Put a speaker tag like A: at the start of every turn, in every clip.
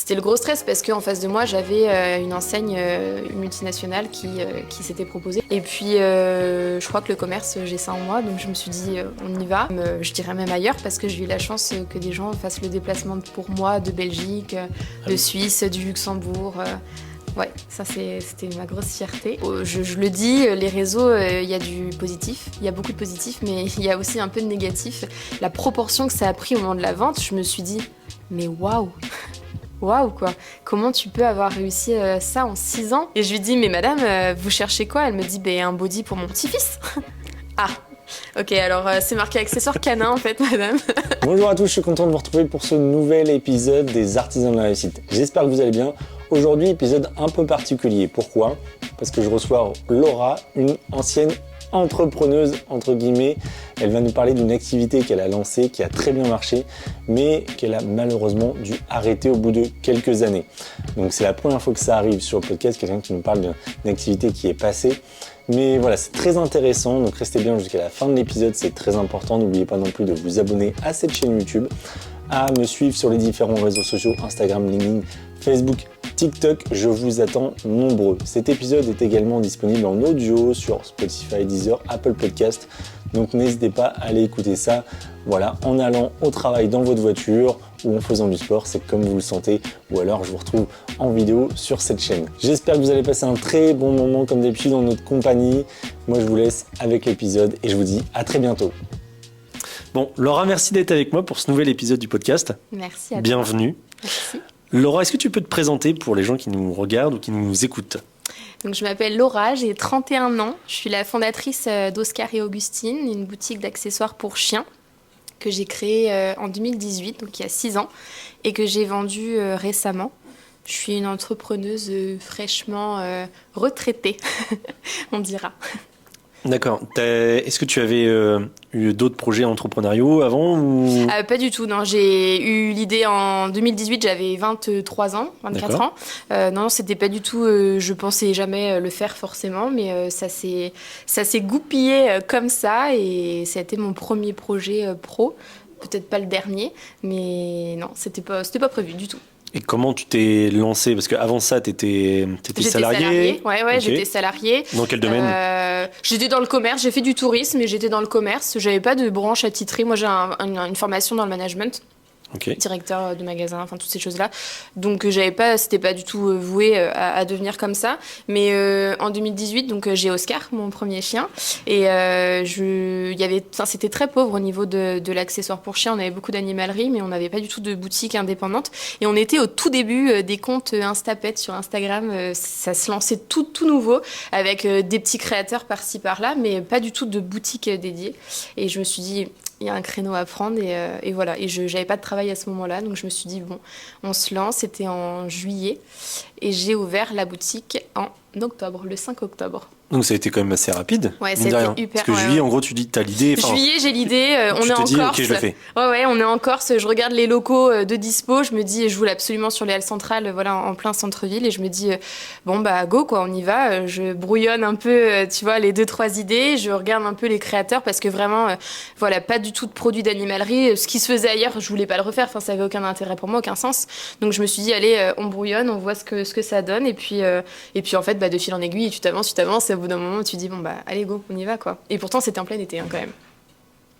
A: c'était le gros stress parce qu'en face de moi, j'avais une enseigne multinationale qui s'était proposée. Et puis, je crois que le commerce, j'ai ça en moi, donc je me suis dit, on y va. Je dirais même ailleurs parce que j'ai eu la chance que des gens fassent le déplacement pour moi de Belgique, de Suisse, du Luxembourg. Ouais, ça c'était ma grosse fierté. Je le dis, les réseaux, il y a du positif, il y a beaucoup de positif, mais il y a aussi un peu de négatif. La proportion que ça a pris au moment de la vente, je me suis dit, mais waouh, waouh quoi, comment tu peux avoir réussi ça en 6 ans? Et je lui dis, mais madame, vous cherchez quoi? Elle me dit, un body pour mon petit-fils. Ah, ok, alors c'est marqué accessoire canin en fait, madame.
B: Bonjour à tous, je suis content de vous retrouver pour ce nouvel épisode des Artisans de la réussite. J'espère que vous allez bien. Aujourd'hui, épisode un peu particulier. Pourquoi? Parce que je reçois Laura, une ancienne entrepreneuse, entre guillemets. Elle va nous parler d'une activité qu'elle a lancée, qui a très bien marché, mais qu'elle a malheureusement dû arrêter au bout de quelques années. Donc c'est la première fois que ça arrive sur le podcast, quelqu'un qui nous parle d'une activité qui est passée. Mais voilà, c'est très intéressant, donc restez bien jusqu'à la fin de l'épisode, c'est très important. N'oubliez pas non plus de vous abonner à cette chaîne YouTube, à me suivre sur les différents réseaux sociaux, Instagram, LinkedIn, Facebook, TikTok, je vous attends nombreux. Cet épisode est également disponible en audio sur Spotify, Deezer, Apple Podcast, donc n'hésitez pas à aller écouter ça, voilà, en allant au travail dans votre voiture ou en faisant du sport, c'est comme vous le sentez, ou alors je vous retrouve en vidéo sur cette chaîne. J'espère que vous allez passer un très bon moment comme d'habitude dans notre compagnie. Moi je vous laisse avec l'épisode et je vous dis à très bientôt. Bon, Laura, merci d'être avec moi pour ce nouvel épisode du podcast.
A: Merci à toi.
B: Bienvenue.
A: Merci.
B: Laura, est-ce que tu peux te présenter pour les gens qui nous regardent ou qui nous écoutent?
A: Donc, je m'appelle Laura, j'ai 31 ans. Je suis la fondatrice d'Oscar et Augustine, une boutique d'accessoires pour chiens que j'ai créée en 2018, donc il y a 6 ans, et que j'ai vendue récemment. Je suis une entrepreneuse fraîchement retraitée, on dira.
B: D'accord. Est-ce que tu avais eu d'autres projets entrepreneuriaux avant ou...
A: Pas du tout, non. J'ai eu l'idée en 2018, j'avais 23 ans, 24
B: D'accord.
A: ans. Non, c'était pas du tout, je pensais jamais le faire forcément, mais ça s'est goupillé comme ça et ça a été mon premier projet pro. Peut-être pas le dernier, mais non, c'était pas prévu du tout.
B: Et comment tu t'es lancée? Parce qu'avant ça, t'étais salariée.
A: Ouais,
B: Ok.
A: j'étais salariée.
B: Dans quel domaine?
A: J'étais dans le commerce, j'ai fait du tourisme et j'étais dans le commerce. J'avais pas de branche attitrée. Moi, j'ai une formation dans le management.
B: Ok.
A: Directeur de magasin, enfin toutes ces choses-là. Donc c'était pas du tout voué à devenir comme ça. Mais en 2018, donc j'ai Oscar, mon premier chien, et c'était très pauvre au niveau de l'accessoire pour chien. On avait beaucoup d'animalerie, mais on n'avait pas du tout de boutique indépendante. Et on était au tout début des comptes Instapet sur Instagram. Ça se lançait tout nouveau avec des petits créateurs par-ci par-là, mais pas du tout de boutique dédiée. Et je me suis dit, il y a un créneau à prendre et voilà. Et je n'avais pas de travail à ce moment-là, donc je me suis dit, bon, on se lance. C'était en juillet et j'ai ouvert la boutique en octobre, le 5 octobre.
B: Donc ça a été quand même assez rapide.
A: Ouais,
B: mine de
A: c'était
B: rien.
A: hyper.
B: Parce que juillet, en gros, tu dis, t'as l'idée.
A: Juillet, j'ai l'idée. On est en
B: dis,
A: Corse.
B: ok, je le fais.
A: Ouais, on est en Corse. Je regarde les locaux de dispo. Je me dis, je voulais absolument sur les halles centrales, voilà, en plein centre-ville. Et je me dis, bon, go, quoi, on y va. Je brouillonne un peu, tu vois, les 2-3 idées. Je regarde un peu les créateurs parce que vraiment, voilà, pas du tout de produits d'animalerie. Ce qui se faisait ailleurs, je voulais pas le refaire. Enfin, ça avait aucun intérêt pour moi, aucun sens. Donc, je me suis dit, allez, on brouillonne, on voit ce que ça donne. Et puis en fait, de fil en aiguille, tu t'avances. Et au bout d'un moment, tu dis, bon, allez, go, on y va, quoi. Et pourtant, c'était en plein été, quand même.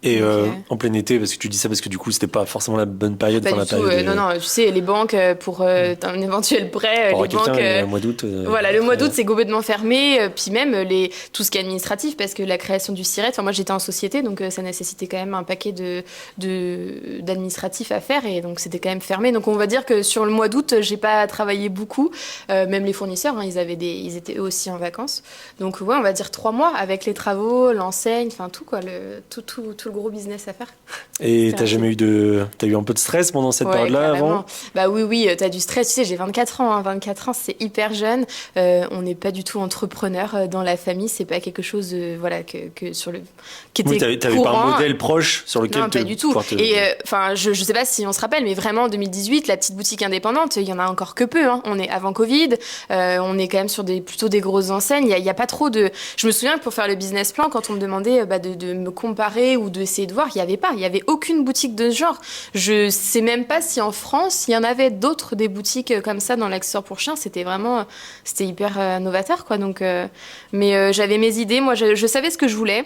B: Et en plein été, parce que tu dis ça parce que du coup, c'était pas forcément la bonne période.
A: Pas du tout, non, tu sais, les banques, pour un éventuel prêt,
B: pour
A: les banques...
B: le mois d'août.
A: Voilà, le mois d'août, c'est complètement fermé. Puis même, tout ce qui est administratif, parce que la création du SIRET, moi, j'étais en société, donc ça nécessitait quand même un paquet d'administratifs à faire, et donc c'était quand même fermé. Donc on va dire que sur le mois d'août, j'ai pas travaillé beaucoup. Même les fournisseurs, ils étaient eux aussi en vacances. Donc ouais, on va dire 3 mois, avec les travaux, l'enseigne, enfin tout, quoi, tout le gros business à faire.
B: Et t'as eu un peu de stress pendant cette période-là avant?
A: Oui, t'as du stress. Tu sais, j'ai 24 ans. 24 ans, c'est hyper jeune. On n'est pas du tout entrepreneur dans la famille. C'est pas quelque chose, qui était
B: Oui, t'avais pas un modèle proche sur lequel
A: non, pas du tout. Et je sais pas si on se rappelle, mais vraiment en 2018, la petite boutique indépendante, il y en a encore que peu. Hein. On est avant Covid. On est quand même sur plutôt des grosses enseignes. Il y a pas trop de. Je me souviens que pour faire le business plan, quand on me demandait de me comparer ou d'essayer de voir, il y avait aucune boutique de ce genre. Je sais même pas si en France il y en avait d'autres, des boutiques comme ça dans l'accessoire pour chiens. C'était hyper novateur, quoi. Donc mais j'avais mes idées, moi je savais ce que je voulais.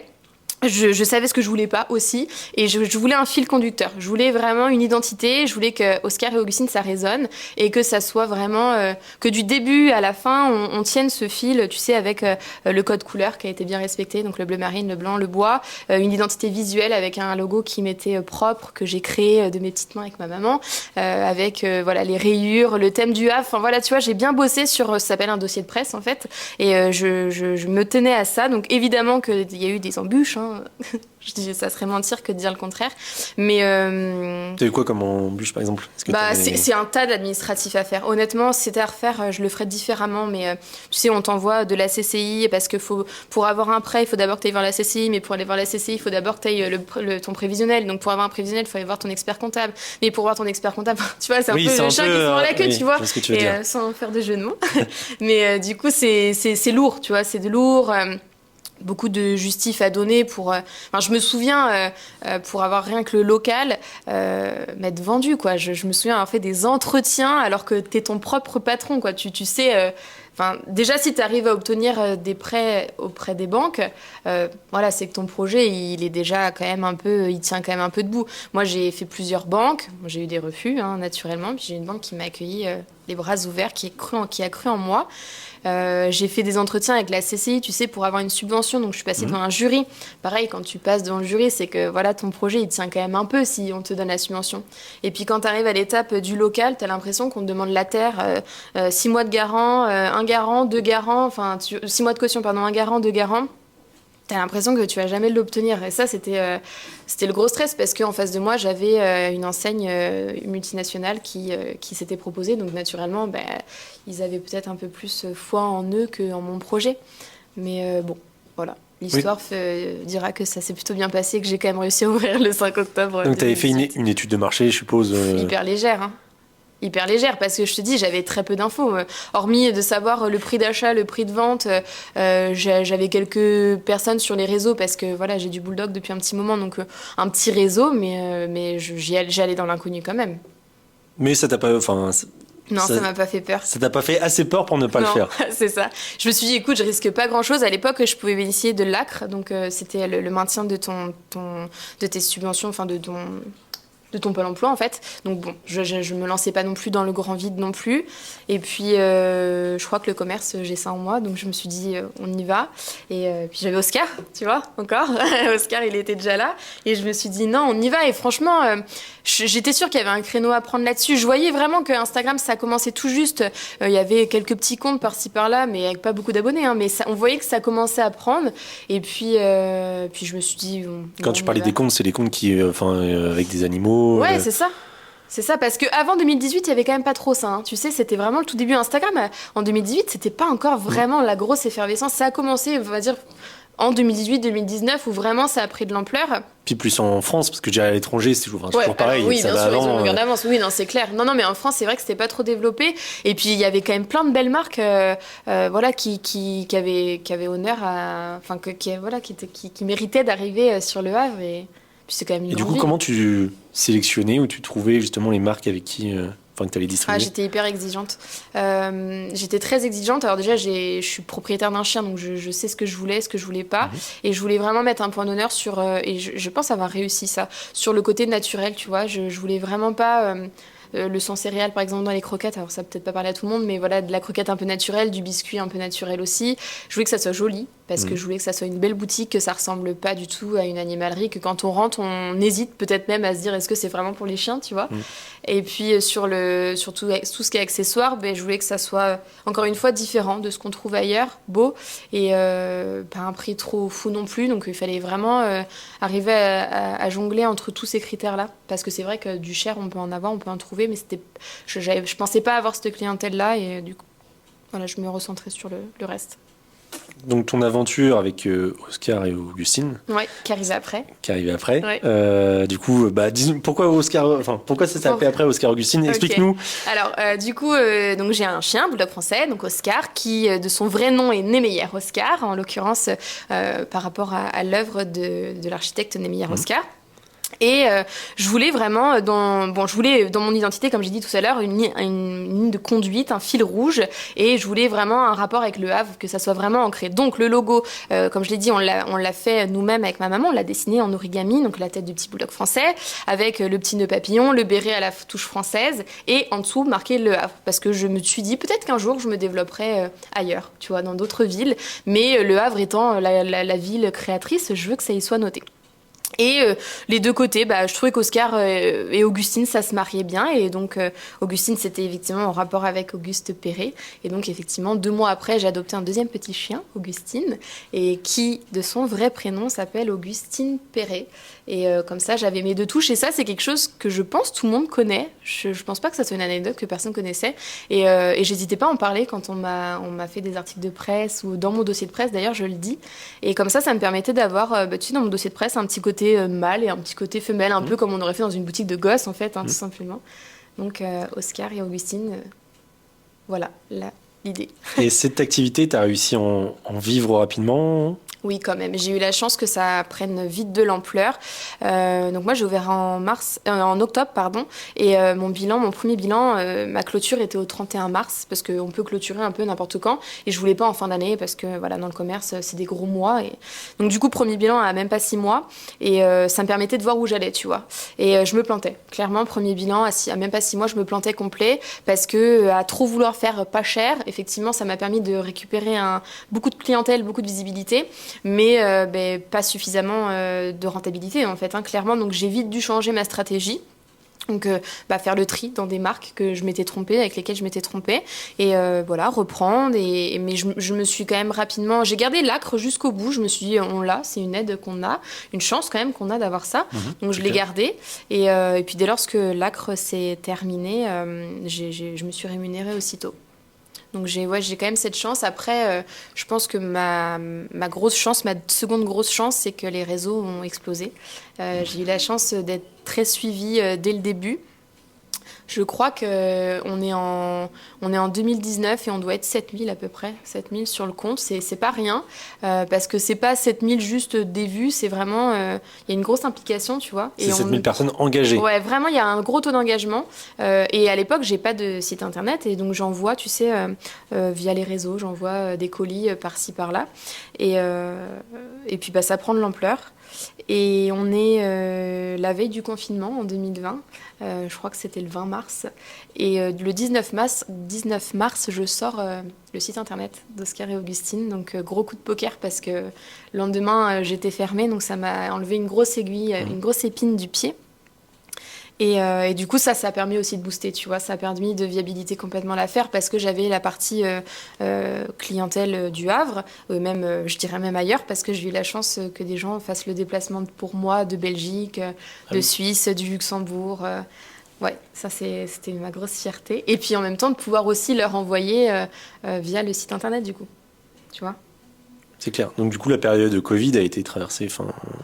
A: Je savais ce que je voulais pas aussi, et je voulais un fil conducteur. Je voulais vraiment une identité. Je voulais que Oscar et Augustine ça résonne et que ça soit vraiment que du début à la fin on tienne ce fil, tu sais, avec le code couleur qui a été bien respecté, donc le bleu marine, le blanc, le bois, une identité visuelle avec un logo qui m'était propre que j'ai créé de mes petites mains avec ma maman, avec voilà les rayures, le thème du Havre. Enfin voilà, tu vois, j'ai bien bossé sur ça s'appelle un dossier de presse en fait, et je me tenais à ça. Donc évidemment qu'il y a eu des embûches. Hein. Je dis, ça serait mentir que de dire le contraire. Mais
C: t'as eu quoi comme embûche par exemple?
A: C'est un tas d'administratifs à faire. Honnêtement, si c'était à refaire, je le ferais différemment. Mais tu sais, on t'envoie de la CCI parce que pour avoir un prêt, il faut d'abord que tu ailles voir la CCI. Mais pour aller voir la CCI, il faut d'abord que tu ailles ton prévisionnel. Donc pour avoir un prévisionnel, il faut aller voir ton expert comptable. Mais pour voir ton expert comptable, tu vois, c'est un peu le chat qui se mord la queue, tu vois. Et sans faire de jeu de mots. Mais du coup, c'est lourd, tu vois, c'est de lourd. Beaucoup de justifs à donner pour... je me souviens, pour avoir rien que le local, m'être vendu, quoi. Je me souviens avoir fait des entretiens alors que t'es ton propre patron, quoi. Tu sais... déjà, si tu arrives à obtenir des prêts auprès des banques, voilà, c'est que ton projet, il est déjà quand même il tient quand même un peu debout. Moi, j'ai fait plusieurs banques. J'ai eu des refus, hein, naturellement. Puis j'ai une banque qui m'a accueilli les bras ouverts, qui a cru en moi. J'ai fait des entretiens avec la CCI, tu sais, pour avoir une subvention. Donc, je suis passée devant un jury. Pareil, quand tu passes devant le jury, c'est que voilà, ton projet, il tient quand même un peu si on te donne la subvention. Et puis, quand tu arrives à l'étape du local, tu as l'impression qu'on te demande la terre, 6 mois de garant, un garant, 2 garants, 6 mois de caution, pardon, un garant, 2 garants. T'as l'impression que tu vas jamais l'obtenir. Et ça, c'était le gros stress parce qu'en face de moi, j'avais une enseigne multinationale qui s'était proposée. Donc, naturellement, ils avaient peut-être un peu plus foi en eux qu'en mon projet. Mais bon, voilà. L'histoire dira que ça s'est plutôt bien passé et que j'ai quand même réussi à ouvrir le 5 octobre.
C: Donc, tu avais fait une étude de marché, je suppose.
A: Hyper légère, hein. Hyper légère, parce que je te dis, j'avais très peu d'infos. Hormis de savoir le prix d'achat, le prix de vente, j'avais quelques personnes sur les réseaux, parce que voilà, j'ai du bulldog depuis un petit moment, donc un petit réseau, mais j'allais dans l'inconnu quand même.
C: Mais ça t'a pas...
A: Non, ça m'a pas fait peur.
C: Ça t'a pas fait assez peur pour ne pas le faire.
A: C'est ça. Je me suis dit, écoute, je risque pas grand-chose. À l'époque, je pouvais bénéficier de l'ACRE, donc c'était le maintien de tes subventions, enfin de ton Pôle emploi en fait. Donc bon, je me lançais pas non plus dans le grand vide non plus. Et puis je crois que le commerce, j'ai ça en moi, donc je me suis dit on y va. Et puis j'avais Oscar, tu vois, encore. Oscar, il était déjà là. Et je me suis dit non, on y va. Et franchement, j'étais sûre qu'il y avait un créneau à prendre là-dessus. Je voyais vraiment que Instagram, ça commençait tout juste. Il y avait quelques petits comptes par-ci par-là, mais avec pas beaucoup d'abonnés. Hein, mais on voyait que ça commençait à prendre. Et puis je me suis dit...
C: Quand tu parlais des comptes, c'est des comptes qui, avec des animaux.
A: Ouais, c'est ça. C'est ça, parce qu'avant 2018, il y avait quand même pas trop ça. Hein. Tu sais, c'était vraiment le tout début Instagram. En 2018, c'était pas encore vraiment la grosse effervescence. Ça a commencé, on va dire, en 2018-2019, où vraiment ça a pris de l'ampleur.
C: Puis plus en France, parce que déjà à l'étranger, c'est toujours pareil.
A: Oui,
C: ça
A: bien
C: va
A: sûr, ils ont
C: avant,
A: une longueur d'avance. Oui, non, c'est clair. Non, mais en France, c'est vrai que c'était pas trop développé. Et puis, il y avait quand même plein de belles marques voilà, qui avaient honneur à... Enfin, qui méritaient d'arriver sur le Havre. Et puis, c'est quand même une
C: Et du coup,
A: grande ville.
C: comment tu sélectionnais ou tu trouvais justement les marques avec qui... que tu allais distribuer?
A: J'étais hyper exigeante. J'étais très exigeante. Alors déjà, je suis propriétaire d'un chien, donc je sais ce que je voulais, ce que je voulais pas. Et je voulais vraiment mettre un point d'honneur sur... et je pense avoir réussi ça. Sur le côté naturel, tu vois. Je voulais vraiment pas... le sang céréal, par exemple, dans les croquettes. Alors, ça peut-être pas parler à tout le monde, mais voilà, de la croquette un peu naturelle, du biscuit un peu naturel aussi. Je voulais que ça soit joli, parce que je voulais que ça soit une belle boutique, que ça ressemble pas du tout à une animalerie, que quand on rentre, on hésite peut-être même à se dire est-ce que c'est vraiment pour les chiens, tu vois. Et puis, sur tout ce qui est accessoires, je voulais que ça soit, encore une fois, différent de ce qu'on trouve ailleurs, beau, et pas un prix trop fou non plus. Donc, il fallait vraiment arriver à jongler entre tous ces critères-là, parce que c'est vrai que du cher, on peut en avoir, on peut en trouver, mais je pensais pas avoir cette clientèle-là, et du coup, voilà, je me recentrais sur le reste.
C: donc ton aventure avec Oscar et Augustine,
A: Ouais, qui arrivait après.
C: qui arrivait après.
A: Ouais.
C: Du coup, dis-nous pourquoi ça s'est appelé après Oscar Augustine. Explique-nous.
A: Alors, du coup, donc j'ai un chien, bulldog français, donc Oscar, qui de son vrai nom est Niemeyer Oscar, en l'occurrence par rapport à l'œuvre de l'architecte Niemeyer Oscar. Et je voulais vraiment, je voulais dans mon identité, comme j'ai dit tout à l'heure, une ligne de conduite, un fil rouge, et je voulais vraiment un rapport avec le Havre, que ça soit vraiment ancré. Donc le logo, comme je l'ai dit, on l'a fait nous-mêmes avec ma maman, on l'a dessiné en origami, donc la tête du petit bulldog français, avec le petit nœud papillon, le béret à la touche française, et en dessous marqué le Havre, parce que je me suis dit peut-être qu'un jour je me développerai ailleurs, tu vois, dans d'autres villes, mais le Havre étant la ville créatrice, je veux que ça y soit noté. Et les deux côtés, je trouvais qu'Oscar et Augustine, ça se mariait bien. Et donc, Augustine, c'était effectivement en rapport avec Auguste Perret. Et donc, effectivement, 2 mois après, j'ai adopté un deuxième petit chien, Augustine, et qui, de son vrai prénom, s'appelle Augustine Perret. Et comme ça, j'avais mes 2 touches. Et ça, c'est quelque chose que je pense tout le monde connaît. Je pense pas que ça soit une anecdote que personne connaissait. Et j'hésitais pas à en parler quand on m'a fait des articles de presse ou dans mon dossier de presse, d'ailleurs, je le dis. Et comme ça me permettait d'avoir, tu sais, dans mon dossier de presse, un petit côté mâle et un petit côté femelle, un peu comme on aurait fait dans une boutique de gosses, en fait, tout simplement. Donc, Oscar et Augustine, voilà l'idée.
C: Et cette activité, tu as réussi à en vivre rapidement?
A: Oui, quand même. J'ai eu la chance que ça prenne vite de l'ampleur. Donc moi, j'ai ouvert en octobre, pardon. Et mon premier bilan, ma clôture était au 31 mars, parce qu'on peut clôturer un peu n'importe quand. Et je voulais pas en fin d'année, parce que voilà, dans le commerce, c'est des gros mois. Et... Donc du coup, premier bilan à même pas 6 mois. Et ça me permettait de voir où j'allais, tu vois. Et je me plantais. Clairement, premier bilan, à même pas 6 mois, je me plantais complet. Parce que à trop vouloir faire pas cher, effectivement, ça m'a permis de récupérer beaucoup de clientèle, beaucoup de visibilité. Mais pas suffisamment de rentabilité en fait, clairement. Donc j'ai vite dû changer ma stratégie. Donc faire le tri dans des marques que je m'étais trompée, avec lesquelles je m'étais trompée. Et reprendre. Mais je me suis quand même rapidement... J'ai gardé l'acre jusqu'au bout. Je me suis dit, c'est une aide qu'on a, une chance quand même qu'on a d'avoir ça. Donc je l'ai gardé. Et puis dès lors que l'acre s'est terminé, je me suis rémunérée aussitôt. Donc j'ai quand même cette chance. Après, je pense que ma seconde grosse chance, c'est que les réseaux ont explosé. J'ai eu la chance d'être très suivie dès le début. Je crois qu'on est en 2019 et on doit être 7000 à peu près, 7000 sur le compte. C'est pas rien, parce que c'est pas 7000 juste des vues, c'est vraiment... Il y a une grosse implication, tu vois.
C: C'est 7000 personnes engagées.
A: Ouais, vraiment, il y a un gros taux d'engagement. Et à l'époque, j'ai pas de site internet, et donc j'envoie, tu sais, via les réseaux, j'envoie des colis par-ci, par-là. Et puis, ça prend de l'ampleur. Et on est la veille du confinement en 2020, je crois que c'était le 20 mars. Et le 19 mars, je sors le site internet d'Oscar et Augustine. Donc gros coup de poker, parce que le lendemain j'étais fermée, donc ça m'a enlevé une grosse aiguille, une grosse épine du pied. Et du coup, ça a permis aussi de booster, tu vois. Ça a permis de viabiliser complètement l'affaire, parce que j'avais la partie clientèle du Havre, je dirais même ailleurs, parce que j'ai eu la chance que des gens fassent le déplacement pour moi de Belgique, de Suisse, du Luxembourg. Ouais, ça c'était ma grosse fierté. Et puis en même temps, de pouvoir aussi leur envoyer via le site internet, du coup. Tu vois ?
C: C'est clair. Donc du coup, la période de Covid a été traversée.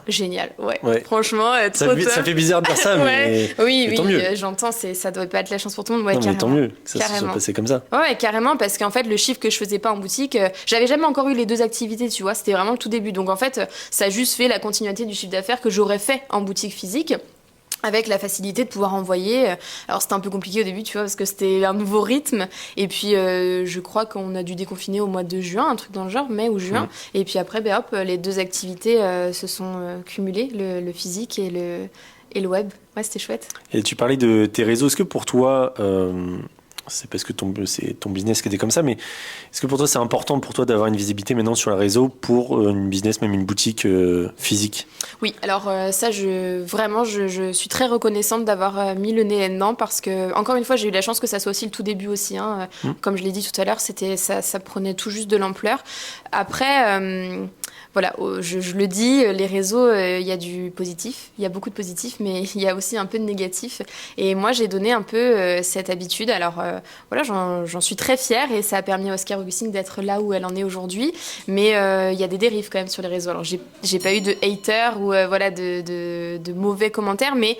A: Génial, ouais. Franchement, trop top.
C: Ça fait bizarre de dire ça, mais
A: oui,
C: tant mieux.
A: J'entends, ça doit pas être la chance pour tout le monde. Ouais,
C: non,
A: carrément.
C: mais tant mieux que ça se soit passé comme ça.
A: Ouais, carrément, parce qu'en fait, le chiffre que je faisais pas en boutique, j'avais jamais encore eu les 2 activités, tu vois. C'était vraiment le tout début. Donc en fait, ça a juste fait la continuité du chiffre d'affaires que j'aurais fait en boutique physique, avec la facilité de pouvoir envoyer. Alors c'était un peu compliqué au début, tu vois, parce que c'était un nouveau rythme. Et puis je crois qu'on a dû déconfiner au mois de juin, un truc dans le genre, mai ou juin. Et puis après, les 2 activités se sont cumulées, le physique et le web. Ouais, c'était chouette.
C: Et tu parlais de tes réseaux. Est-ce que pour toi, c'est parce que c'est ton business qui était comme ça, mais est-ce que pour toi c'est important pour toi d'avoir une visibilité maintenant sur le réseau pour une business, même une boutique physique?
A: Oui, alors ça, je suis très reconnaissante d'avoir mis le nez là-dedans, parce que, encore une fois, j'ai eu la chance que ça soit aussi le tout début aussi. Comme je l'ai dit tout à l'heure, ça prenait tout juste de l'ampleur. Après... Voilà, je le dis, les réseaux, il y a du positif, il y a beaucoup de positif, mais il y a aussi un peu de négatif. Et moi, j'ai donné un peu cette habitude. Alors, voilà, j'en suis très fière et ça a permis à Oscar Augustine d'être là où elle en est aujourd'hui. Mais il y a des dérives quand même sur les réseaux. Alors j'ai pas eu de haters ou voilà, de mauvais commentaires, mais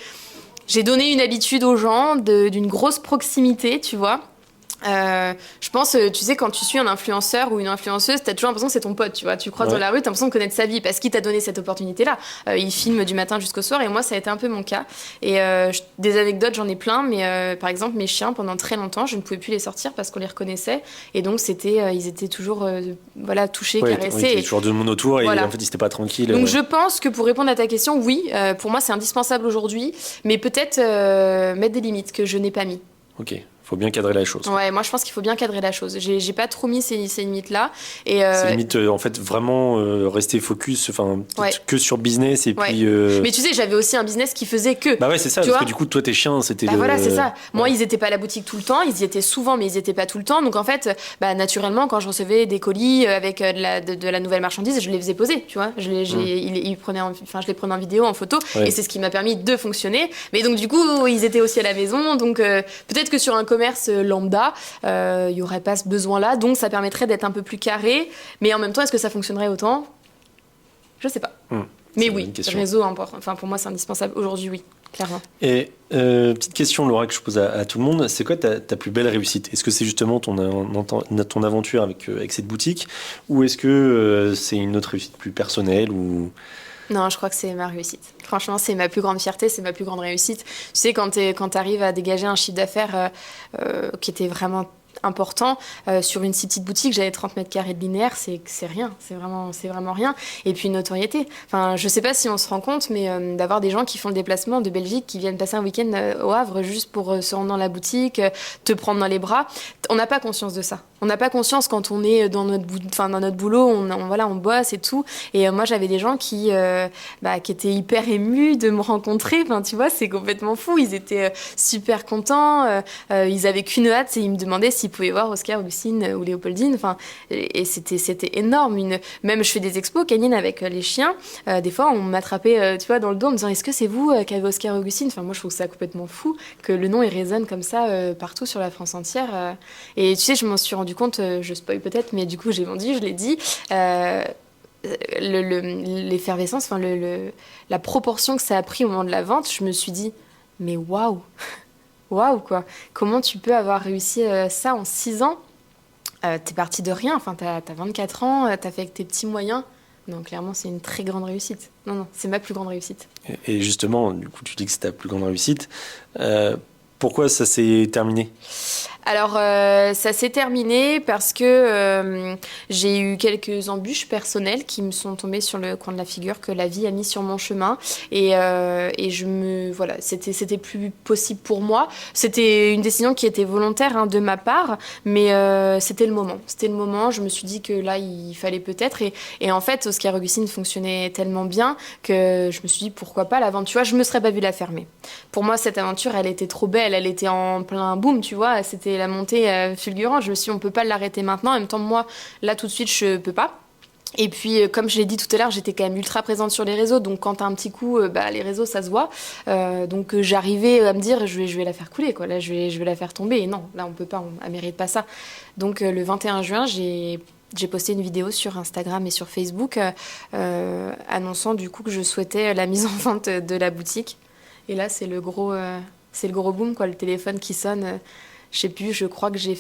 A: j'ai donné une habitude aux gens d'une grosse proximité, tu vois. Je pense, tu sais, quand tu suis un influenceur ou une influenceuse, t'as toujours l'impression que c'est ton pote, tu vois. Tu croises dans la rue, t'as l'impression de connaître sa vie parce qu'il t'a donné cette opportunité-là. Il filme du matin jusqu'au soir et moi, ça a été un peu mon cas. Et des anecdotes, j'en ai plein, mais par exemple, mes chiens, pendant très longtemps, je ne pouvais plus les sortir parce qu'on les reconnaissait. Et donc, ils étaient toujours voilà, touchés, caressés.
C: Il y a toujours du monde autour
A: voilà.
C: Et en fait, ils n'étaient pas tranquilles.
A: Donc, je pense que pour répondre à ta question, oui, pour moi, c'est indispensable aujourd'hui, mais peut-être mettre des limites que je n'ai pas mis.
C: Ok. Faut bien cadrer la chose.
A: Ouais, moi je pense qu'il faut bien cadrer la chose. J'ai pas trop mis ces limites-là. Et
C: ces limites, en fait, vraiment rester focus, enfin, que sur business et puis.
A: Mais tu sais, j'avais aussi un business qui faisait que.
C: Bah ouais, c'est ça, parce que du coup, toi, tes chiens, c'était.
A: Voilà, c'est ça. Moi, ils étaient pas à la boutique tout le temps, ils y étaient souvent, mais ils étaient pas tout le temps. Donc en fait, naturellement, quand je recevais des colis avec de la nouvelle marchandise, je les faisais poser, tu vois. Je les prenais en vidéo, en photo, et c'est ce qui m'a permis de fonctionner. Mais donc du coup, ils étaient aussi à la maison, donc peut-être que sur un commerce lambda, il y aurait pas ce besoin-là, donc ça permettrait d'être un peu plus carré. Mais en même temps, est-ce que ça fonctionnerait autant ? Je sais pas. Mais oui, réseau, enfin pour moi, c'est indispensable aujourd'hui, oui, clairement.
C: Et petite question, Laura, que je pose à tout le monde, c'est quoi ta plus belle réussite ? Est-ce que c'est justement ton aventure avec cette boutique, ou est-ce que c'est une autre réussite plus personnelle ou...
A: Non, je crois que c'est ma réussite. Franchement, c'est ma plus grande fierté, c'est ma plus grande réussite. Tu sais, quand t'arrives à dégager un chiffre d'affaires qui était vraiment important sur une si petite boutique, j'avais 30 mètres carrés de linéaire, c'est rien, c'est vraiment rien. Et puis une notoriété. Enfin, je sais pas si on se rend compte, mais d'avoir des gens qui font le déplacement de Belgique, qui viennent passer un week-end au Havre juste pour se rendre dans la boutique, te prendre dans les bras, on n'a pas conscience de ça. On n'a pas conscience quand on est dans notre boulot, on bosse et tout. Et moi, j'avais des gens qui étaient hyper émus de me rencontrer. Enfin, tu vois, c'est complètement fou. Ils étaient super contents. Ils avaient qu'une hâte, et ils me demandaient s'ils pouvaient voir Oscar, Augustine ou Léopoldine. Enfin, et c'était énorme. Même je fais des expos canines avec les chiens. Des fois, on m'attrapait, tu vois, dans le dos en me disant: est-ce que c'est vous qui avez Oscar et Augustine ? Enfin, moi, je trouve ça complètement fou que le nom il résonne comme ça partout sur la France entière. Et tu sais, je m'en suis rendu compte, je spoil peut-être, mais du coup j'ai vendu, je l'ai dit, l'effervescence, la proportion que ça a pris au moment de la vente, je me suis dit, mais waouh, quoi, comment tu peux avoir réussi ça en 6 ans ? T'es parti de rien, enfin t'as 24 ans, t'as fait avec tes petits moyens. Non, clairement, c'est une très grande réussite. Non, c'est ma plus grande réussite.
C: Et justement, du coup, tu dis que c'est ta plus grande réussite. Pourquoi ça s'est terminé ?
A: Alors, ça s'est terminé parce que j'ai eu quelques embûches personnelles qui me sont tombées sur le coin de la figure, que la vie a mis sur mon chemin. Et c'était plus possible pour moi. C'était une décision qui était volontaire de ma part, mais c'était le moment. C'était le moment. Je me suis dit que là, il fallait peut-être. Et en fait, Oscar Augustine fonctionnait tellement bien que je me suis dit, pourquoi pas l'aventure. Tu vois, je me serais pas vue la fermer. Pour moi, cette aventure, elle était trop belle. Elle était en plein boom, tu vois. C'était la montée fulgurante. Je me suis dit, on peut pas l'arrêter maintenant. En même temps, moi, là, tout de suite, je peux pas. Et puis, comme je l'ai dit tout à l'heure, j'étais quand même ultra présente sur les réseaux. Donc, quand t'as un petit coup, les réseaux, ça se voit. Donc, j'arrivais à me dire, je vais la faire couler, quoi. Là, je vais la faire tomber. Et non, là, on peut pas. Elle mérite pas ça. Donc, le 21 juin, j'ai posté une vidéo sur Instagram et sur Facebook annonçant, du coup, que je souhaitais la mise en vente de la boutique. Et là, c'est le gros boom, quoi. Le téléphone qui sonne. Je sais plus, je crois que j'ai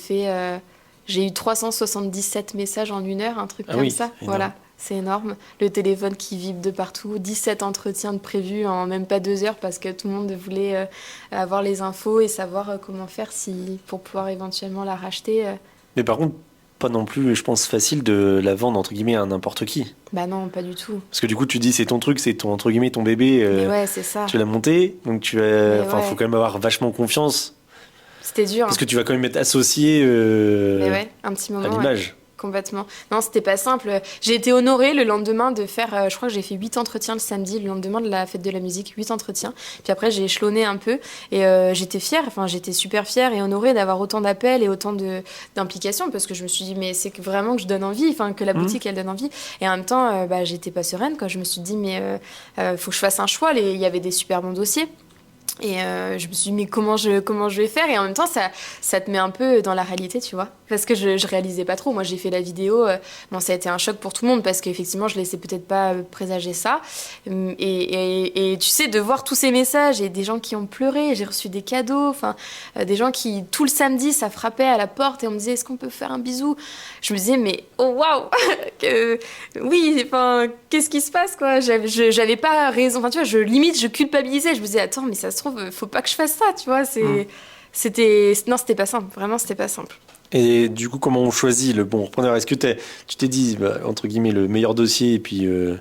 A: eu 377 messages en 1 heure, un truc comme ça. Voilà, c'est énorme. Le téléphone qui vibre de partout, 17 entretiens de prévus en même pas 2 heures parce que tout le monde voulait avoir les infos et savoir comment faire pour pouvoir éventuellement la racheter.
C: Mais par contre, pas non plus, je pense, facile de la vendre entre guillemets à n'importe qui.
A: Bah non, pas du tout.
C: Parce que du coup, tu dis c'est ton truc, c'est ton entre guillemets ton bébé.
A: Mais ouais, c'est ça.
C: Tu l'as monté, donc faut quand même avoir vachement confiance.
A: C'était dur.
C: Parce que tu vas quand même être associé
A: un petit moment,
C: à l'image.
A: Complètement. Non, c'était pas simple. J'ai été honorée le lendemain de faire, je crois que j'ai fait 8 entretiens le samedi, le lendemain de la fête de la musique, 8 entretiens. Puis après, j'ai échelonné un peu et j'étais super fière et honorée d'avoir autant d'appels et autant d'implications parce que je me suis dit, mais c'est vraiment que je donne envie, que la boutique, elle donne envie. Et en même temps, j'étais pas sereine, quoi. Je me suis dit, mais faut que je fasse un choix. Il y avait des super bons dossiers. Et je me suis dit, mais comment je vais faire? Et en même temps, ça te met un peu dans la réalité, tu vois. Parce que je réalisais pas trop. Moi, j'ai fait la vidéo. Bon, ça a été un choc pour tout le monde parce qu'effectivement, je laissais peut-être pas présager ça. Et tu sais, de voir tous ces messages et des gens qui ont pleuré. J'ai reçu des cadeaux. Enfin, des gens qui, tout le samedi, ça frappait à la porte et on me disait, est-ce qu'on peut faire un bisou? Je me disais, mais oh waouh! Oui, enfin, qu'est-ce qui se passe, quoi? J'avais pas raison. Enfin, tu vois, limite, je culpabilisais. Je me disais, attends, mais ça se trouve, faut pas que je fasse ça, tu vois. Non, c'était pas simple. Vraiment, c'était pas simple.
C: Et du coup, comment on choisit le bon repreneur? Est-ce que tu t'es dit, entre guillemets, le meilleur dossier et puis le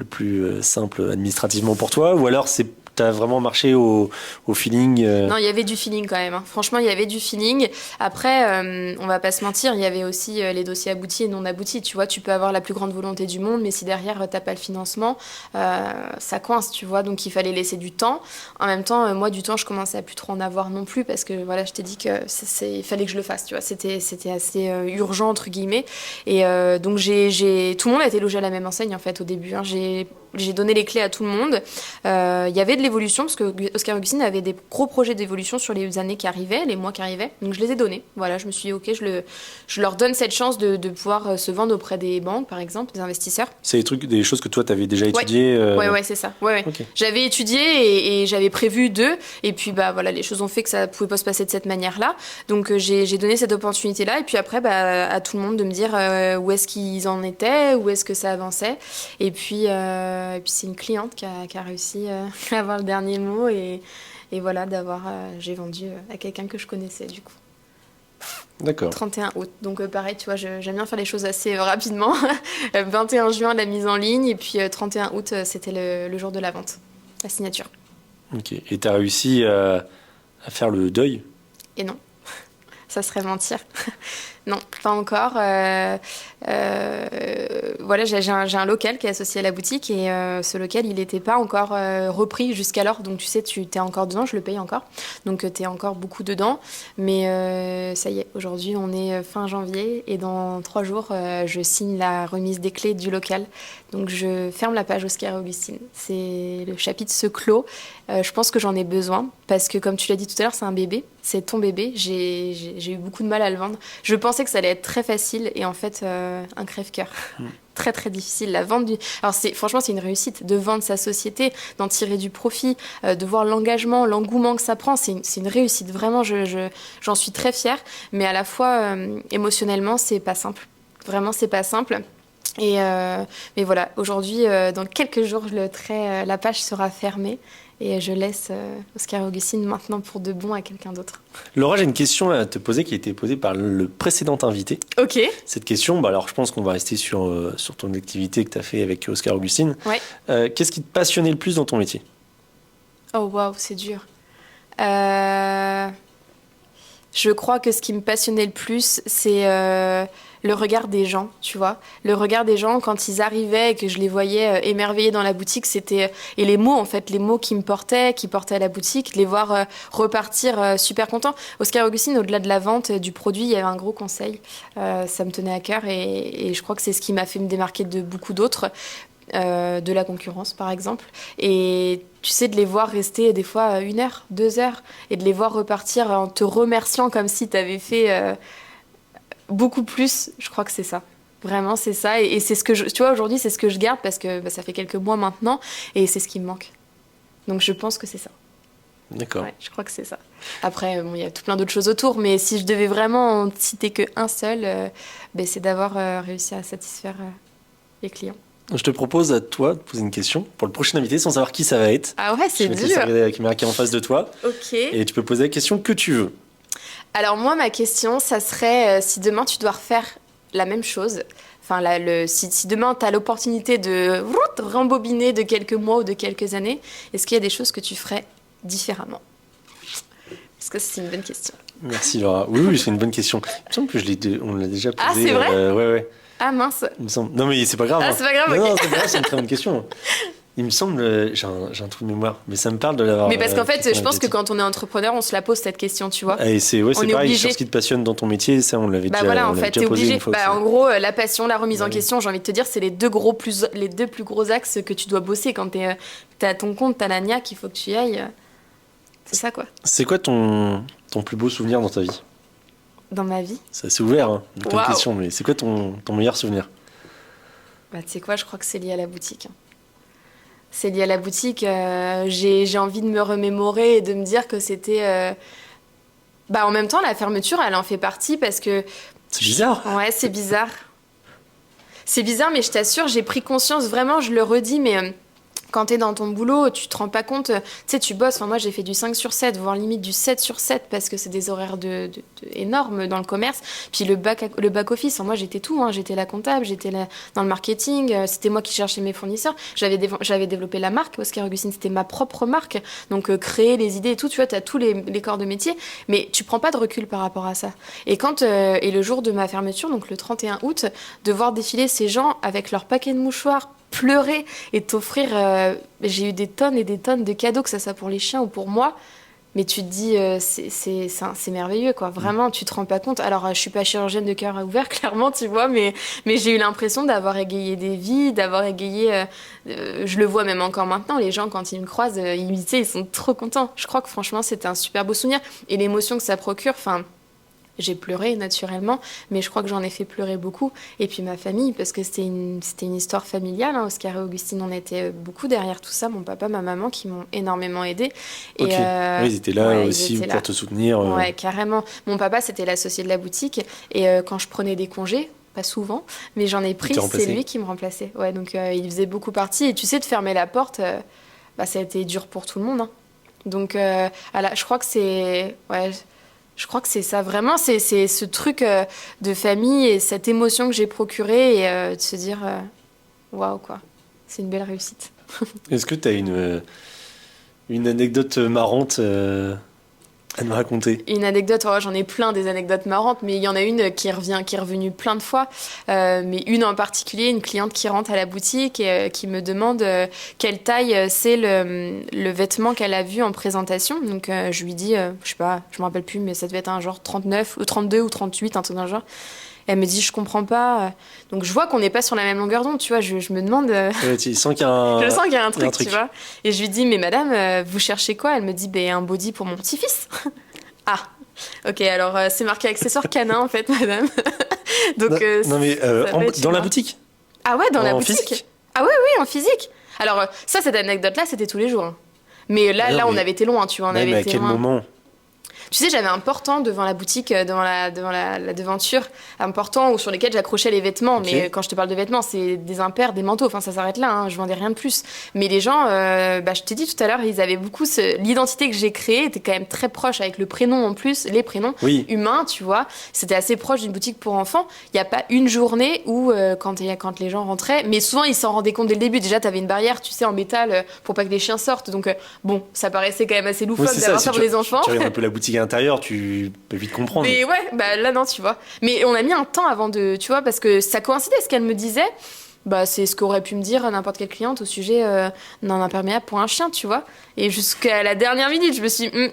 C: plus simple administrativement pour toi? Ou alors t'as vraiment marché au feeling
A: Non, il y avait du feeling quand même. Hein. Franchement, il y avait du feeling. Après, on va pas se mentir, il y avait aussi les dossiers aboutis et non aboutis. Tu vois, tu peux avoir la plus grande volonté du monde, mais si derrière, t'as pas le financement, ça coince, tu vois. Donc, il fallait laisser du temps. En même temps, moi, du temps, je commençais à plus trop en avoir non plus parce que, voilà, je t'ai dit que il fallait que je le fasse, tu vois. C'était assez urgent, entre guillemets. Et donc, tout le monde a été logé à la même enseigne, en fait, au début. Hein. J'ai donné les clés à tout le monde. Il y avait de l'évolution, parce que Oscar Augustine avait des gros projets d'évolution sur les années qui arrivaient, les mois qui arrivaient. Donc je les ai donnés. Voilà, je me suis dit, ok, je leur donne cette chance de pouvoir se vendre auprès des banques, par exemple, des investisseurs.
C: C'est des choses que toi, tu avais déjà étudiées
A: Ouais, c'est ça. Ouais.
C: Okay.
A: J'avais étudié et j'avais prévu 2. Et puis, voilà, les choses ont fait que ça pouvait pas se passer de cette manière-là. Donc, j'ai donné cette opportunité-là. Et puis après, à tout le monde de me dire où est-ce qu'ils en étaient, où est-ce que ça avançait. Et puis c'est une cliente qui a réussi à avoir le dernier mot. Et voilà, j'ai vendu à quelqu'un que je connaissais, du coup.
C: D'accord.
A: 31 août. Donc pareil, tu vois, j'aime bien faire les choses assez rapidement. 21 juin, la mise en ligne. Et puis 31 août, c'était le jour de la vente, la signature.
C: Ok. Et tu as réussi à faire le deuil?
A: Et non, ça serait mentir. Non, pas encore. Voilà, j'ai un local qui est associé à la boutique et ce local, il n'était pas encore repris jusqu'alors. Donc, tu sais, tu es encore dedans, je le paye encore. Donc, tu es encore beaucoup dedans. Mais ça y est, aujourd'hui, on est fin janvier et dans 3 jours, je signe la remise des clés du local. Donc, je ferme la page Oscar Augustine. C'est le chapitre se clôt. Je pense que j'en ai besoin parce que, comme tu l'as dit tout à l'heure, c'est un bébé. C'est ton bébé. J'ai eu beaucoup de mal à le vendre. Je pensais que ça allait être très facile et en fait, un crève-cœur. Très, très difficile. La vente Alors, franchement, c'est une réussite de vendre sa société, d'en tirer du profit, de voir l'engagement, l'engouement que ça prend. C'est une réussite. Vraiment, j'en suis très fière. Mais à la fois, émotionnellement, c'est pas simple. Vraiment, c'est pas simple. Mais voilà, aujourd'hui, dans quelques jours, la page sera fermée et je laisse Oscar Augustine maintenant pour de bon à quelqu'un d'autre.
C: Laura, j'ai une question à te poser qui a été posée par le précédent invité.
A: Ok.
C: Cette question, alors je pense qu'on va rester sur ton activité que tu as fait avec Oscar Augustine.
A: Ouais.
C: Qu'est-ce qui te passionnait le plus dans ton métier?
A: Oh waouh, c'est dur. Je crois que ce qui me passionnait le plus, c'est le regard des gens, tu vois. Le regard des gens quand ils arrivaient et que je les voyais émerveillés dans la boutique, c'était... Et les mots, en fait, les mots qui portaient à la boutique, les voir repartir super contents. Oscar Augustine, au-delà de la vente du produit, il y avait un gros conseil. Ça me tenait à cœur et je crois que c'est ce qui m'a fait me démarquer de beaucoup d'autres. De la concurrence par exemple, et tu sais, de les voir rester des fois 1 heure, 2 heures et de les voir repartir en te remerciant comme si tu avais fait beaucoup plus. Je crois que c'est ça, vraiment c'est ça, et c'est ce que tu vois, aujourd'hui c'est ce que je garde parce que ça fait quelques mois maintenant et c'est ce qui me manque, donc je pense que c'est ça.
C: D'accord.
A: Ouais, je crois que c'est ça. Après, il y a tout plein d'autres choses autour, mais si je devais vraiment en citer qu'un seul, c'est d'avoir réussi à satisfaire les clients.
C: Je te propose à toi de poser une question pour le prochain invité sans savoir qui ça va être.
A: Ah ouais, c'est dur.
C: Je vais te laisser la caméra qui est en face de toi.
A: Ok.
C: Et tu peux poser la question que tu veux.
A: Alors moi, ma question, ça serait si demain tu dois refaire la même chose, enfin si demain tu as l'opportunité de rembobiner de quelques mois ou de quelques années, est-ce qu'il y a des choses que tu ferais différemment? Est-ce que c'est une bonne question?
C: Merci Laura. Oui, c'est une bonne question. Il me semble que on l'a déjà posé.
A: Ah, c'est vrai?
C: Ouais.
A: Ah mince.
C: Il me semble. Non mais c'est pas grave.
A: Ah, c'est pas grave,
C: Non,
A: ok.
C: c'est pas grave, c'est une très bonne question. Il me semble, j'ai un trou de mémoire, mais ça me parle de l'avoir.
A: Mais parce qu'en fait, je pense que quand on est entrepreneur, on se la pose cette question, tu vois.
C: Et c'est pareil,
A: obligé.
C: sur ce qui te passionne dans ton métier, ça on l'avait déjà posé.
A: Voilà, en fait, t'es obligé.
C: Une fois
A: En gros, la passion, la remise en question, j'ai envie de te dire, c'est les deux plus gros axes que tu dois bosser quand t'es à ton compte, t'as la niaque, il faut que tu y ailles. C'est ça, quoi.
C: C'est quoi ton plus beau souvenir dans ta vie?
A: Dans ma vie.
C: C'est assez ouvert, hein, comme
A: Waouh.
C: question, mais c'est quoi ton meilleur souvenir?
A: Bah, tu sais quoi, je crois que c'est lié à la boutique. C'est lié à la boutique. J'ai envie de me remémorer et de me dire que c'était... Bah, en même temps, la fermeture, elle en fait partie parce que...
C: C'est bizarre.
A: Ouais, c'est bizarre. C'est bizarre, mais je t'assure, j'ai pris conscience, vraiment, je le redis, mais quand t'es dans ton boulot, tu te rends pas compte, tu sais, tu bosses, enfin, moi j'ai fait du 5/7, voire limite du 7/7, parce que c'est des horaires énormes dans le commerce. Puis le back-office, enfin, moi j'étais tout, hein, j'étais la comptable, j'étais dans le marketing, c'était moi qui cherchais mes fournisseurs. J'avais développé la marque, Oscar Augustine, c'était ma propre marque, donc créer les idées et tout, tu vois, t'as tous les corps de métier, mais tu prends pas de recul par rapport à ça. Et le jour de ma fermeture, donc le 31 août, de voir défiler ces gens avec leur paquet de mouchoirs, pleurer et t'offrir... j'ai eu des tonnes et des tonnes de cadeaux, que ça soit pour les chiens ou pour moi, mais tu te dis, c'est merveilleux, quoi. Vraiment, tu te rends pas compte. Alors, je suis pas chirurgienne de cœur ouvert, clairement, tu vois, mais j'ai eu l'impression d'avoir égayé des vies, d'avoir égayé... je le vois même encore maintenant, les gens, quand ils me croisent, ils sont trop contents. Je crois que, franchement, c'était un super beau souvenir. Et l'émotion que ça procure, enfin... J'ai pleuré naturellement, mais je crois que j'en ai fait pleurer beaucoup. Et puis ma famille, parce que c'était une histoire familiale. Hein. Oscar et Augustine, on était beaucoup derrière tout ça. Mon papa, ma maman qui m'ont énormément aidée.
C: Ok. Oui, ils étaient là
A: ouais,
C: aussi
A: ils étaient
C: pour
A: là.
C: te soutenir.
A: Ouais, carrément. Mon papa, c'était l'associé de la boutique. Et quand je prenais des congés, pas souvent, mais j'en ai pris, c'est lui qui me remplaçait. Ouais, donc il faisait beaucoup partie. Et tu sais, de fermer la porte, ça a été dur pour tout le monde. Hein. Donc je crois que c'est... Ouais, je crois que c'est ça, vraiment, c'est ce truc de famille et cette émotion que j'ai procurée et de se dire, waouh, quoi, c'est une belle réussite.
C: Est-ce que tu as une anecdote marrante à me raconter?
A: Une anecdote, j'en ai plein des anecdotes marrantes, mais il y en a une qui est revenue plein de fois. Mais une en particulier, une cliente qui rentre à la boutique et qui me demande quelle taille c'est le vêtement qu'elle a vu en présentation. Donc je lui dis, je sais pas, je me rappelle plus, mais ça devait être un genre 39 ou 32 ou 38, un truc dans le genre. Elle me dit, je comprends pas. Donc je vois qu'on n'est pas sur la même longueur d'onde, tu vois. Je me demande.
C: Ouais, tu sens qu'il y a un...
A: Je sens qu'il y a un truc, tu vois. Et je lui dis, mais madame, vous cherchez quoi? Elle me dit, un body pour mon petit-fils. Ah, ok, alors c'est marqué accessoire canin en fait, madame. Donc,
C: non, mais dans la boutique?
A: Ah ouais, dans la
C: en
A: boutique.
C: physique?
A: Ah oui, en physique. Alors cette anecdote-là, c'était tous les jours. Hein. Mais là, on avait été loin, tu vois.
C: Mais à quel moment?
A: Tu sais, j'avais un portant devant la boutique, devant la devanture, un portant sur lequel j'accrochais les vêtements.
C: Okay.
A: Mais quand je te parle de vêtements, c'est des impairs, des manteaux. Enfin, ça s'arrête là. Hein, je vendais rien de plus. Mais les gens, je t'ai dit tout à l'heure, ils avaient beaucoup l'identité que j'ai créée était quand même très proche avec le prénom en plus, les prénoms humains, tu vois. C'était assez proche d'une boutique pour enfants. Il n'y a pas une journée où quand les gens rentraient, mais souvent ils s'en rendaient compte dès le début. Déjà, t'avais une barrière, tu sais, en métal pour pas que les chiens sortent. Donc bon, ça paraissait quand même assez loufoque d'avoir ça pour les enfants.
C: Tu regardes un peu la boutique à l'intérieur, tu peux vite comprendre.
A: Mais ouais, là non, tu vois. Mais on a mis un temps avant de, tu vois, parce que ça coïncidait avec ce qu'elle me disait. C'est ce qu'aurait pu me dire n'importe quelle cliente au sujet d'un imperméable pour un chien, tu vois. Et jusqu'à la dernière minute, je me suis dit,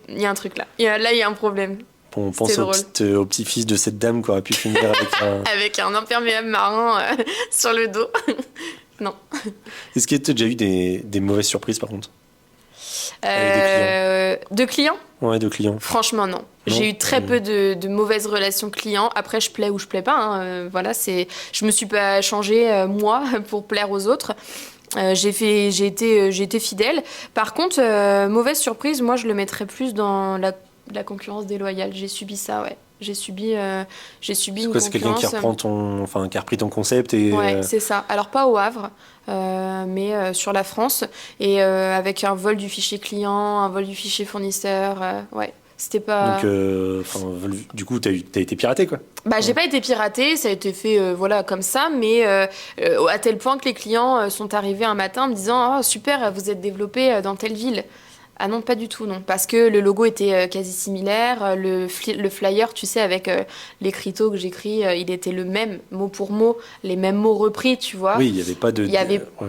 A: il y a un truc là. Il y a un problème.
C: Bon, on pense au petit-fils de cette dame qui aurait pu finir avec un...
A: avec un imperméable marin sur le dos. Non.
C: Est-ce que tu as déjà eu des mauvaises surprises par contre?
A: De clients?
C: Ouais, de clients.
A: Franchement, non. J'ai eu très peu de mauvaises relations clients. Après, je plais ou je plais pas. Hein. Je me suis pas changée, moi, pour plaire aux autres. J'ai été fidèle. Par contre, mauvaise surprise, moi, je le mettrais plus dans la concurrence déloyale. J'ai subi ça, ouais. J'ai subi une concurrence.
C: C'est quelqu'un qui qui a repris ton concept et...
A: Ouais, c'est ça. Alors, pas au Havre, mais sur la France. Et avec un vol du fichier client, un vol du fichier fournisseur. Ouais, c'était pas...
C: Donc, du coup, t'as été piraté, quoi.
A: J'ai pas été piratée, ça a été fait comme ça, mais à tel point que les clients sont arrivés un matin en me disant « Oh, super, vous êtes développé dans telle ville ». Ah non, pas du tout, non. Parce que le logo était quasi similaire. Le flyer, tu sais, avec l'écriteau que j'écris, il était le même, mot pour mot, les mêmes mots repris, tu vois.
C: Oui, il n'y avait pas de...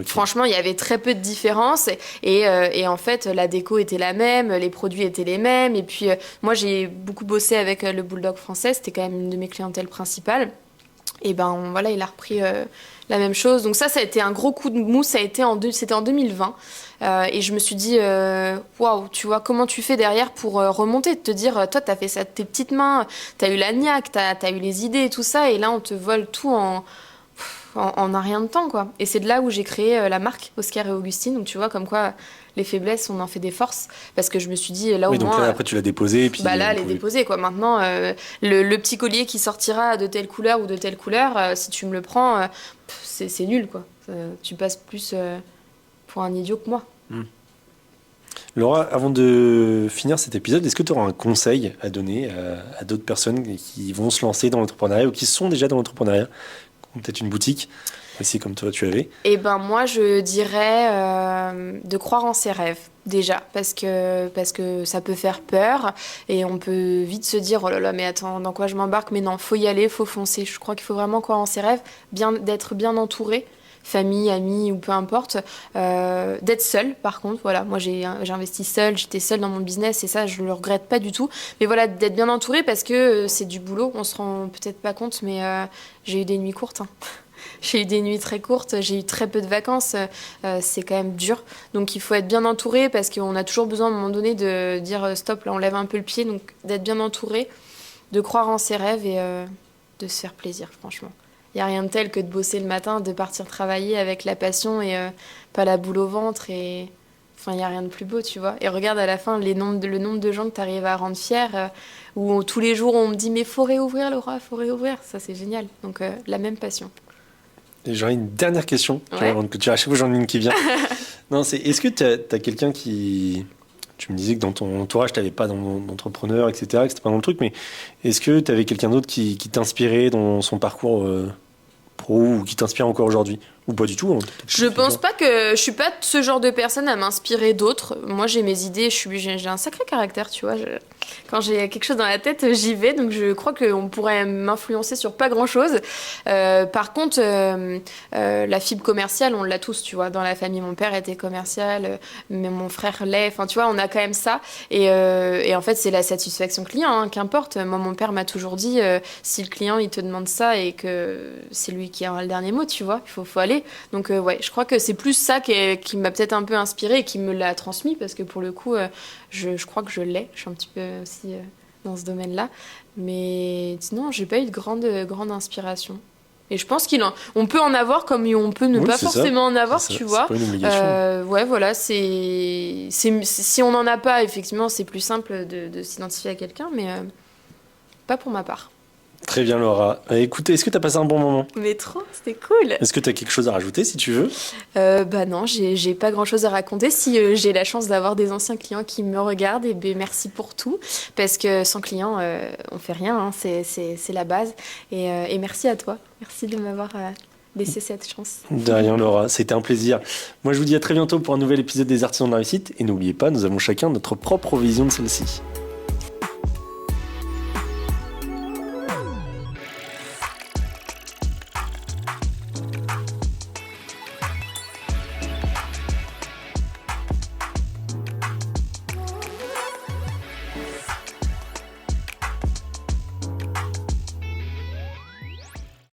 A: Franchement, il y avait très peu de différence. Et en fait, la déco était la même, les produits étaient les mêmes. Et puis, moi, j'ai beaucoup bossé avec le Bulldog français. C'était quand même une de mes clientèles principales. Et ben voilà, il a repris la même chose. Donc ça a été un gros coup de mou. C'était en 2020. Et je me suis dit, waouh, tu vois, comment tu fais derrière pour remonter, de te dire, toi, t'as fait ça de tes petites mains, t'as eu la niaque, t'as eu les idées et tout ça, et là, on te vole tout en un rien de temps, quoi. Et c'est de là où j'ai créé la marque Oscar et Augustine. Donc tu vois, comme quoi, les faiblesses, on en fait des forces. Parce que je me suis dit, là,
C: Oui,
A: au
C: donc
A: moins...
C: là, après, tu l'as déposé. Et puis,
A: Bah là, elle est déposée, quoi. Maintenant, le petit collier qui sortira de telle couleur ou de telle couleur, si tu me le prends, c'est nul, quoi. Tu passes plus pour un idiot que moi.
C: Laura, avant de finir cet épisode, est-ce que tu auras un conseil à donner à d'autres personnes qui vont se lancer dans l'entrepreneuriat ou qui sont déjà dans l'entrepreneuriat, qui ont peut-être une boutique, aussi comme toi tu avais?
A: Eh ben moi, je dirais de croire en ses rêves, déjà, parce que ça peut faire peur et on peut vite se dire, oh là là, mais attends, dans quoi je m'embarque? Mais non, faut y aller, faut foncer. Je crois qu'il faut vraiment croire en ses rêves, d'être bien entouré. Famille, amis ou peu importe, d'être seule par contre, voilà, moi j'ai investi seule, j'étais seule dans mon business et ça je le regrette pas du tout, mais voilà, d'être bien entourée parce que c'est du boulot, on se rend peut-être pas compte, mais j'ai eu des nuits courtes, hein. J'ai eu des nuits très courtes, j'ai eu très peu de vacances, c'est quand même dur, donc il faut être bien entouré parce qu'on a toujours besoin à un moment donné de dire stop, là on lève un peu le pied, donc d'être bien entouré, de croire en ses rêves et de se faire plaisir, franchement. Il n'y a rien de tel que de bosser le matin, de partir travailler avec la passion et pas la boule au ventre. Et... Enfin, il n'y a rien de plus beau, tu vois. Et regarde à la fin le nombre de gens que tu arrives à rendre fiers, où tous les jours on me dit mais faut réouvrir Laura, faut réouvrir. Ça c'est génial. Donc la même passion.
C: Et j'aurais une dernière question,
A: Ouais.
C: avant que tu à chaque fois j'en ai une qui vient. Non, est-ce que tu as quelqu'un qui... Tu me disais que dans ton entourage, tu n'avais pas d'entrepreneur, etc., que c'était pas dans le truc, mais est-ce que tu avais quelqu'un d'autre qui t'inspirait dans son parcours pro ou qui t'inspire encore aujourd'hui? Ou pas du tout, hein,
A: Je pense pas que je suis pas ce genre de personne à m'inspirer d'autres. Moi, j'ai mes idées, j'ai un sacré caractère, tu vois. Quand j'ai quelque chose dans la tête, j'y vais. Donc, je crois qu'on pourrait m'influencer sur pas grand-chose. Par contre, la fibre commerciale, on l'a tous, tu vois. Dans la famille, mon père était commercial, mais mon frère l'est. Enfin, tu vois, on a quand même ça. Et en fait, c'est la satisfaction client, hein, qu'importe. Moi, mon père m'a toujours dit, si le client, il te demande ça et que c'est lui qui aura le dernier mot, tu vois, il faut aller. Donc ouais, je crois que c'est plus ça qui m'a peut-être un peu inspirée et qui me l'a transmis parce que pour le coup, je crois que je l'ai. Je suis un petit peu aussi dans ce domaine-là. Mais sinon, j'ai pas eu de grande inspiration. Et je pense on peut en avoir comme on peut ne pas forcément en avoir, tu vois.
C: C'est pas une obligation.
A: Ouais, voilà, si on n'en a pas, effectivement, c'est plus simple de s'identifier à quelqu'un, mais pas pour ma part.
C: Très bien, Laura. Écoute, est-ce que tu as passé un bon moment?
A: Mais trop, c'était cool.
C: Est-ce que tu as quelque chose à rajouter, si tu veux?
A: Bah non, j'ai pas grand-chose à raconter. Si j'ai la chance d'avoir des anciens clients qui me regardent, et ben merci pour tout. Parce que sans clients, on fait rien, hein, c'est la base. Et merci à toi. Merci de m'avoir laissé cette chance.
C: De rien, Laura. C'était un plaisir. Moi, je vous dis à très bientôt pour un nouvel épisode des Artisans de la Réussite. Et n'oubliez pas, nous avons chacun notre propre vision de celle-ci.